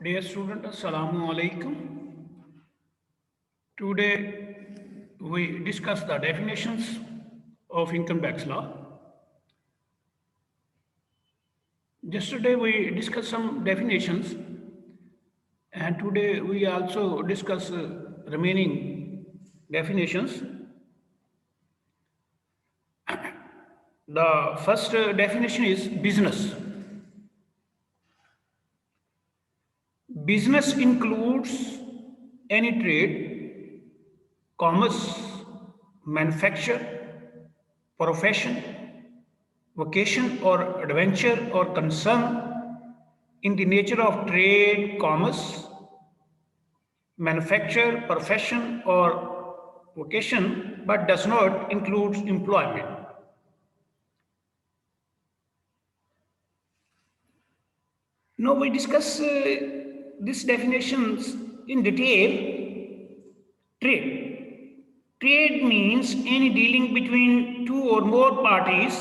Dear student, Assalamu alaikum. Today we discuss the definitions of income tax law. Yesterday we discussed some definitions, and today we also discuss remaining definitions. The first definition is business. Business includes any trade, commerce, manufacture, profession, vocation or adventure or concern in the nature of trade, commerce, manufacture, profession or vocation, but does not include employment. Now we discuss these definitions in detail. Trade. Trade means any dealing between two or more parties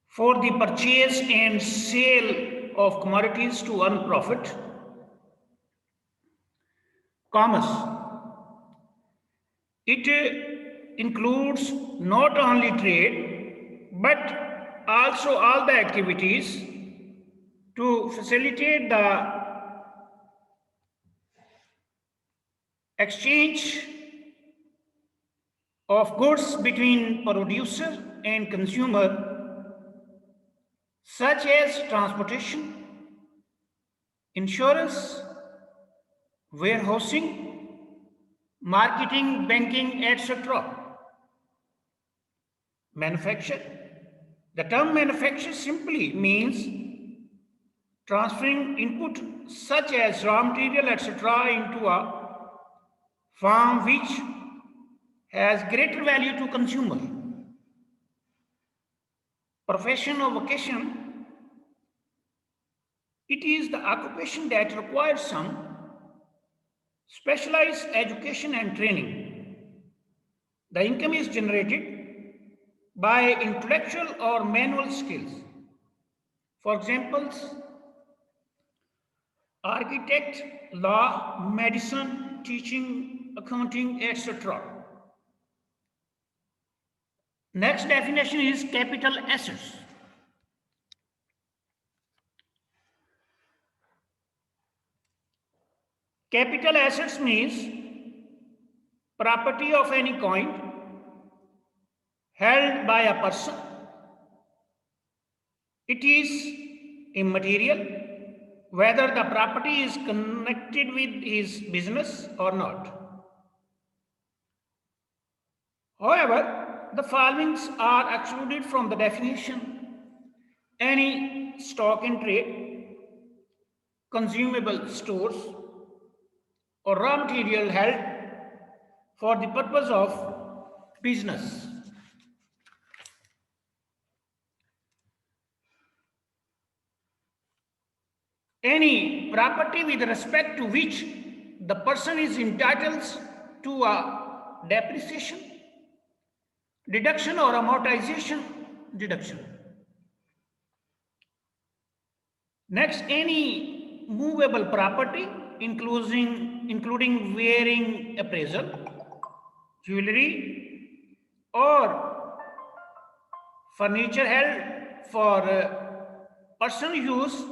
for the purchase and sale of commodities to earn profit. Commerce. It includes not only trade but also all the activities to facilitate the exchange of goods between producer and consumer, such as transportation, insurance, warehousing, marketing, banking, etc. Manufacture. The term manufacture simply means transferring input such as raw material, etc., into a form which has greater value to consumer. Profession or vocation. It is the occupation that requires some specialized education and training. The income is generated by intellectual or manual skills. For examples, architect, law, medicine, teaching, accounting, etc. Next definition is capital assets. Capital assets means property of any kind held by a person. It is immaterial whether the property is connected with his business or not. However, the following are excluded from the definition: any stock in trade, consumable stores, or raw material held for the purpose of business. Any property with respect to which the person is entitled to a depreciation, deduction, or amortization deduction. Next, any movable property, including wearing appraisal, jewelry, or furniture held for personal use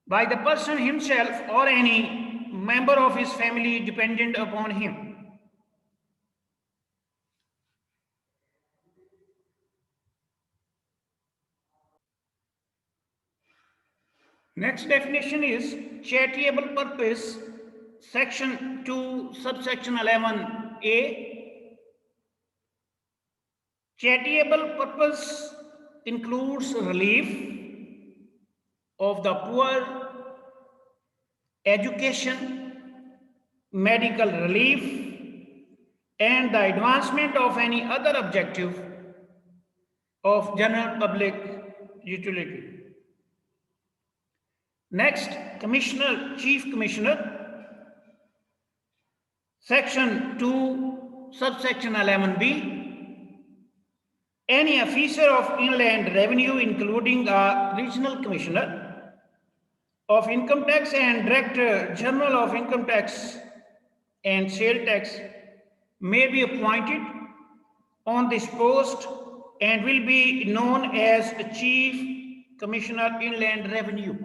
by the person himself or any member of his family dependent upon him. Next definition is charitable purpose, section 2, subsection 11a. Charitable purpose includes relief of the poor, education, medical relief, and the advancement of any other objective of general public utility. Next, Commissioner, Chief Commissioner, section 2, subsection 11b. Any officer of inland revenue, including a regional commissioner, of Income Tax and Director General of Income Tax and Sale Tax may be appointed on this post and will be known as Chief Commissioner Inland Revenue.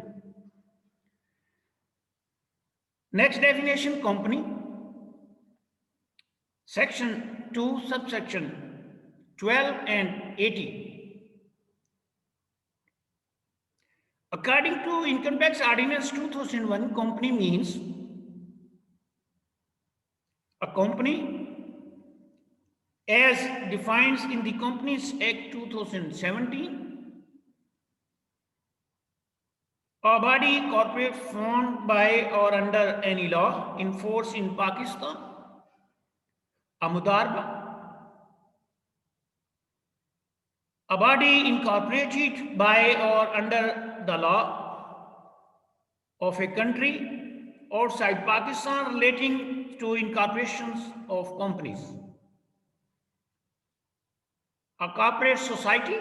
Next definition, company. Section 2, subsection 12 and 80. According to Income Tax Ordinance 2001, company means a company as defined in the Companies Act 2017, a body corporate formed by or under any law in force in Pakistan, a mudarba, a body incorporated by or under the law of a country outside Pakistan relating to incorporations of companies, a corporate society,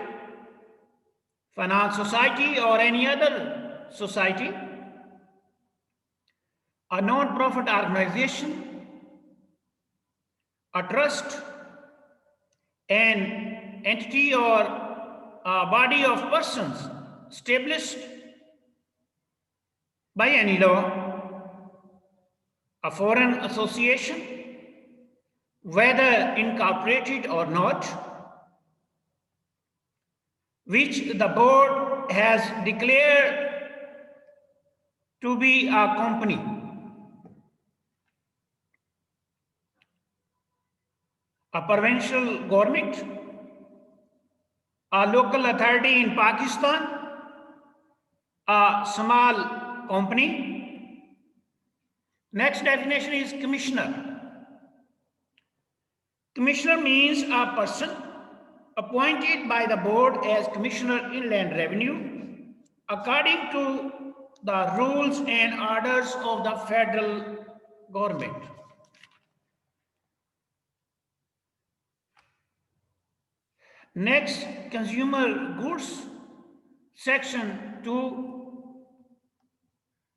finance society, or any other society, a non-profit organization, a trust, an entity or a body of persons established by any law, a foreign association, whether incorporated or not, which the board has declared to be a company. A provincial government, a local authority in Pakistan, a small company. Next definition is commissioner. Commissioner means a person appointed by the board as Commissioner Inland Revenue according to the rules and orders of the federal government. Next, consumer goods, section 2,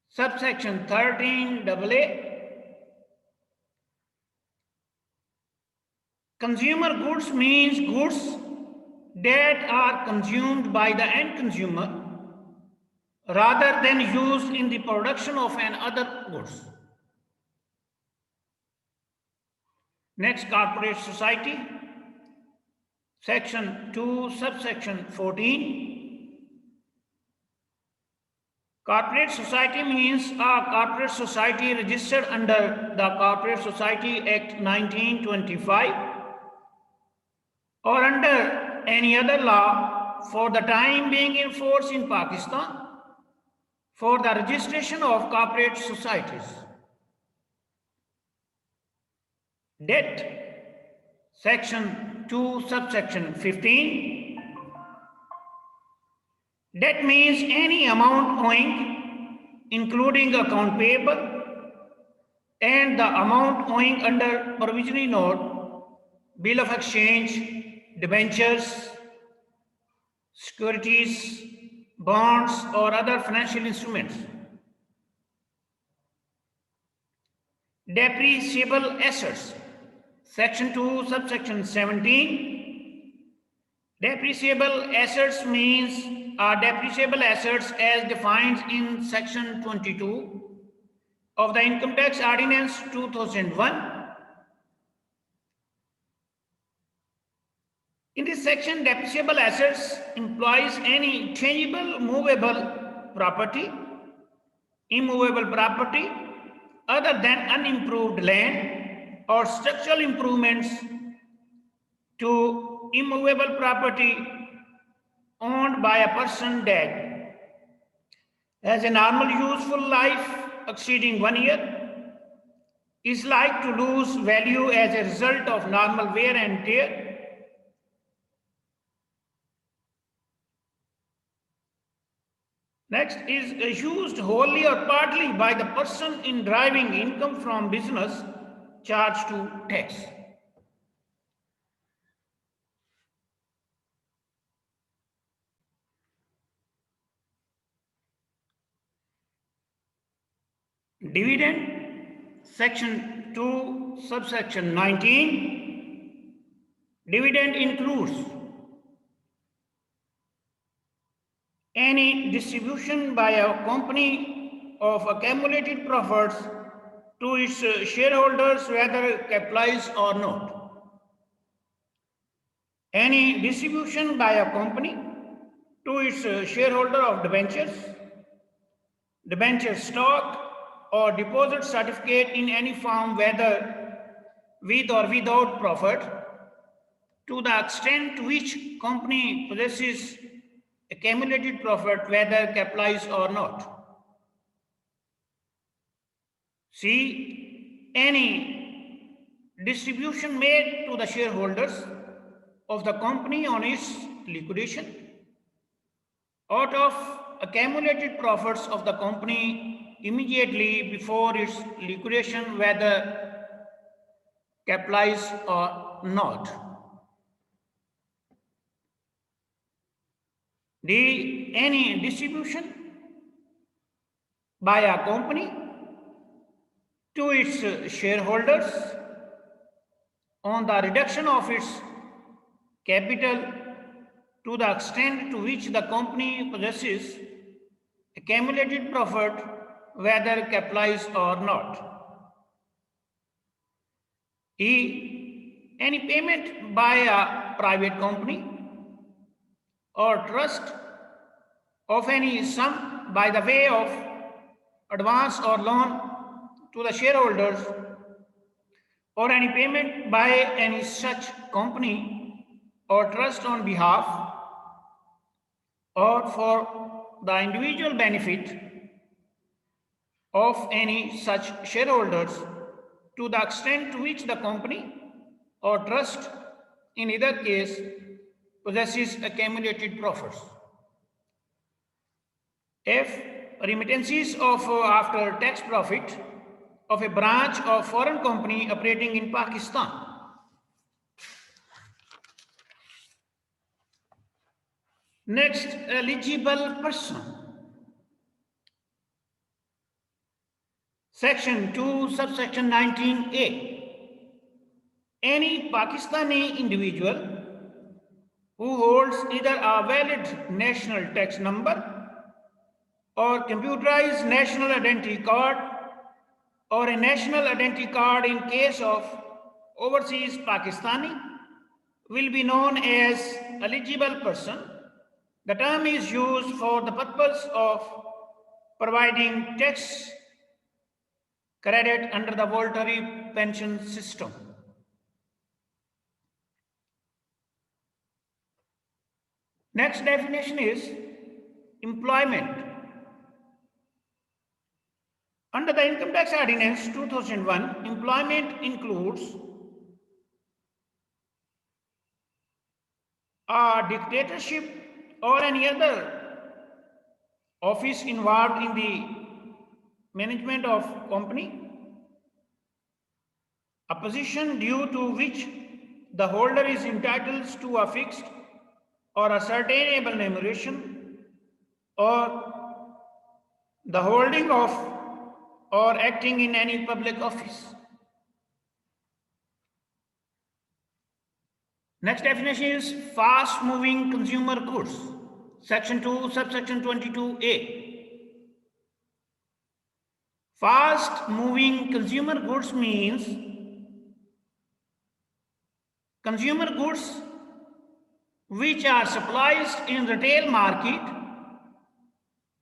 subsection 13AA. Consumer goods means goods that are consumed by the end consumer rather than used in the production of other goods. Next, corporate society, section 2, subsection 14. Corporate society means a corporate society registered under the Corporate Society Act 1925 or under any other law for the time being in force in Pakistan for the registration of corporate societies. Debt, section 2, subsection 15. Debt means any amount owing, including account payable, and the amount owing under promissory note, bill of exchange, debentures, securities, bonds, or other financial instruments. Depreciable assets, section 2, subsection 17. Depreciable assets means depreciable assets as defined in section 22 of the Income Tax Ordinance 2001. In this section, depreciable assets implies any tangible, movable property, immovable property, other than unimproved land or structural improvements to immovable property owned by a person dead has a normal useful life exceeding 1 year, is like to lose value as a result of normal wear and tear. Next is used wholly or partly by the person in deriving income from business charged to tax. Dividend, section 2, subsection 19. Dividend includes any distribution by a company of accumulated profits to its shareholders, whether capitalized or not. Any distribution by a company to its shareholder of debentures, debenture stock, or deposit certificate in any form, whether with or without profit, to the extent to which company possesses accumulated profit, whether capitalized or not. C. Any distribution made to the shareholders of the company on its liquidation out of accumulated profits of the company immediately before its liquidation, whether capitalized or not. D. Any distribution by a company to its shareholders on the reduction of its capital to the extent to which the company possesses accumulated profit, whether capitalized or not. E. Any payment by a private company or trust of any sum by the way of advance or loan to the shareholders, or any payment by any such company or trust on behalf or for the individual benefit of any such shareholders, to the extent to which the company or trust in either case possesses accumulated profits. F. Remittances of after tax profit of a branch of foreign company operating in Pakistan. Next, eligible person. Section 2, subsection 19A. Any Pakistani individual who holds either a valid national tax number or computerized national identity card or a national identity card in case of overseas Pakistani will be known as eligible person. The term is used for the purpose of providing tax credit under the voluntary pension system. Next definition is employment. Under the Income Tax Ordinance 2001, employment includes a dictatorship or any other office involved in the management of company, a position due to which the holder is entitled to a fixed or ascertainable remuneration, or the holding of or acting in any public office. Next definition is fast moving consumer goods. Section 2, subsection 22A. Fast moving consumer goods means consumer goods which are supplied in retail market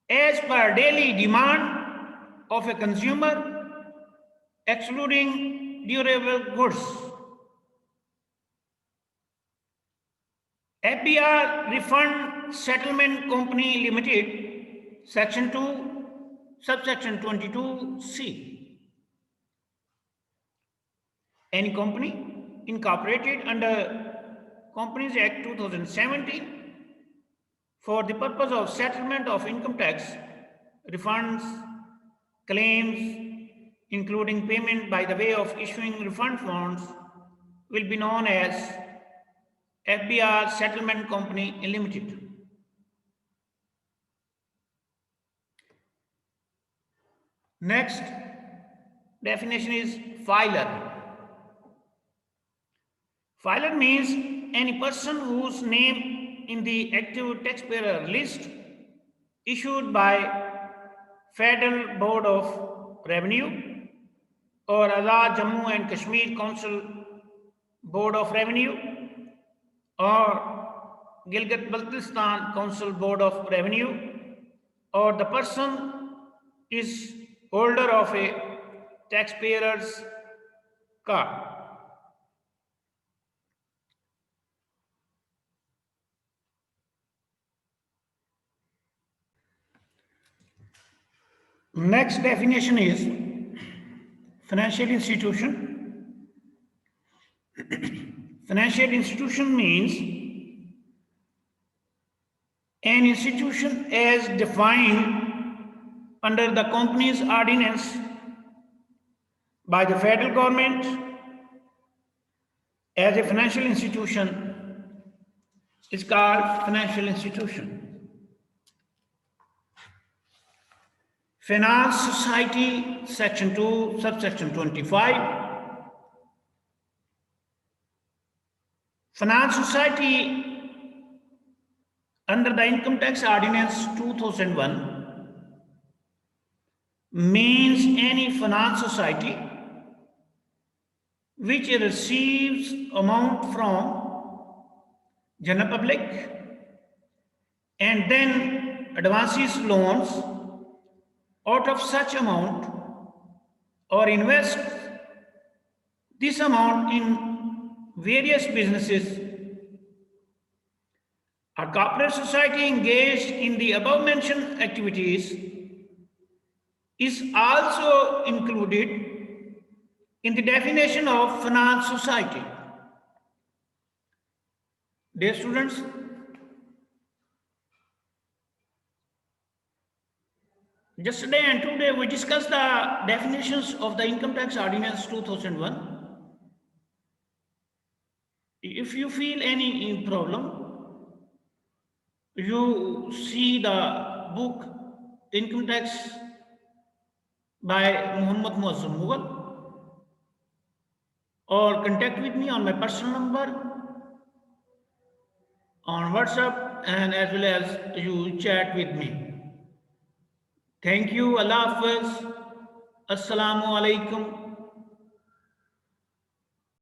as per daily demand of a consumer, excluding durable goods. FBR Refund Settlement Company Limited, Section 2, subsection 22C. Any company incorporated under Companies Act 2017 for the purpose of settlement of income tax, refunds, claims, including payment by the way of issuing refund funds, will be known as FBR Settlement Company Limited. Next, definition is filer. Filer means any person whose name in the active taxpayer list issued by Federal Board of Revenue or Azad Jammu and Kashmir Council Board of Revenue or Gilgit-Baltistan Council Board of Revenue, or the person is holder of a taxpayer's card. Next definition is financial institution. Financial institution means an institution as defined under the Companies Ordinance by the federal government as a financial institution is called financial institution. Finance Society, Section 2, Subsection 25. Finance Society under the Income Tax Ordinance 2001 means any finance society which receives amount from general public and then advances loans out of such amount or invests this amount in various businesses. A corporate society engaged in the above mentioned activities is also included in the definition of finance society. Dear students, yesterday and today we discussed the definitions of the Income Tax Ordinance 2001. If you feel any problem, you see the book Income Tax by Muhammad Muazzam Mughal, or contact with me on my personal number on WhatsApp, and as well as you chat with me. Thank you. Allah Hafiz. Assalamu alaikum.